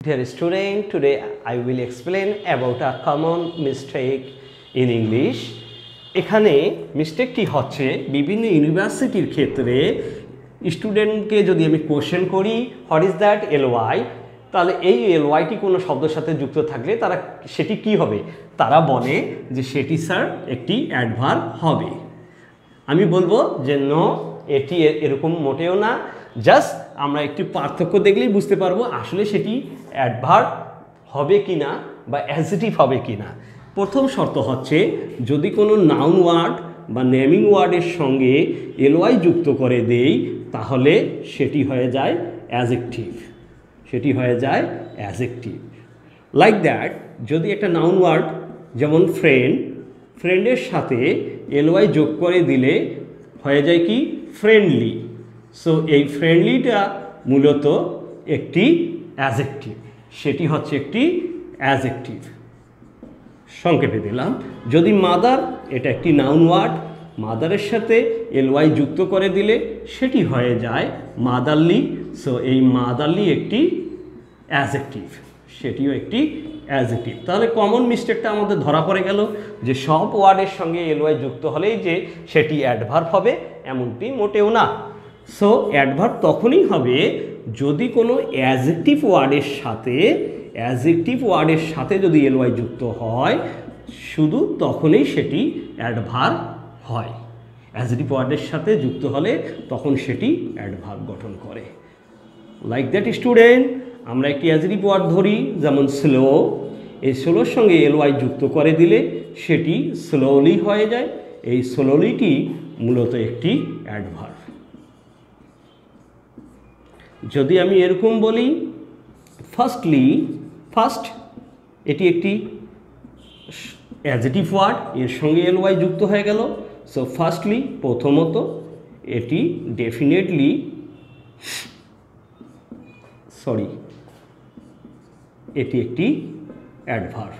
Dear student, today I will explain about a common mistake in English. এখানে মিস্টেকটি হচ্ছে বিভিন্ন ইউনিভার্সিটির ক্ষেত্রে স্টুডেন্টকে যদি আমি কোশ্চেন করি হোয়াট ইজ দ্যাট এলওয়াই, তাহলে এই এলওয়াইটি কোনো শব্দের সাথে যুক্ত থাকলে তারা সেটি কি হবে, তারা বলে যে সেটি স্যার একটি অ্যাডভার্ব হবে। আমি বলবো যে নো, এটি এরকম মোটেও না। জাস্ট আমরা একটি পার্থক্য দেখলেই বুঝতে পারবো আসলে সেটি অ্যাডভার্ব হবে কি না বা অ্যাডজেক্টিভ হবে কি না। প্রথম শর্ত হচ্ছে যদি কোনো নাউন ওয়ার্ড বা নেমিং ওয়ার্ডের সঙ্গে এলওয়াই যুক্ত করে দেই তাহলে সেটি হয়ে যায় অ্যাডজেক্টিভ, সেটি হয়ে যায় অ্যাডজেক্টিভ। লাইক দ্যাট, যদি একটা নাউন ওয়ার্ড যেমন ফ্রেন্ডের সাথে এলওয়াই যোগ করে দিলে হয়ে যায় কি ফ্রেন্ডলি। সো এই ফ্রেন্ডলিটা মূলত একটি অ্যাডজেক্টিভ, সেটি হচ্ছে একটি অ্যাডজেক্টিভ। সংক্ষেপে দিলাম, যদি মাদার, এটা একটি নাউন ওয়ার্ড, মাদারের সাথে এলওয়াই যুক্ত করে দিলে সেটি হয়ে যায় মাদারলি। সো এই মাদারলি একটি অ্যাডজেক্টিভ, সেটিও একটি অ্যাডজেক্টিভ। তাহলে কমন মিস্টেকটা আমাদের ধরা পড়ে গেল যে সব ওয়ার্ডের সঙ্গে এলওয়াই যুক্ত হলেই যে সেটি অ্যাডভার্ব হবে এমনটি মোটেও না। সো অ্যাডভার্ব তখনই হবে যদি কোনো অ্যাডজেক্টিভ ওয়ার্ডের সাথে যদি এলওয়াই যুক্ত হয়, শুধু তখনই সেটি অ্যাডভার্ব হয়। অ্যাডজেক্টিভ ওয়ার্ডের সাথে যুক্ত হলে তখন সেটি অ্যাডভার্ব গঠন করে। লাইক দ্যাট স্টুডেন্ট, আমরা একটি অ্যাডজেক্টিভ ওয়ার্ড ধরি যেমন স্লো। এই স্লোর সঙ্গে এলওয়াই যুক্ত করে দিলে সেটি স্লোলি হয়ে যায়। এই স্লোলিটি মূলত একটি অ্যাডভার্ব। যদি আমি এরকম বলি ফার্স্ট, এটি একটি অ্যাডজেক্টিভ ওয়ার্ড, এর সঙ্গে এলওয়াই যুক্ত হয়ে গেল। সো ফার্স্টলি, প্রথমত, এটি ডেফিনেটলি এটি একটি adverb.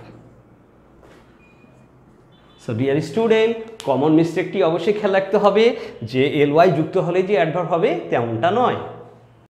So dear student, common মিস্টেকটি অবশ্যই খেয়াল রাখতে হবে যে এলওয়াই যুক্ত হলে যে অ্যাডভার্ব হবে তেমনটা নয়।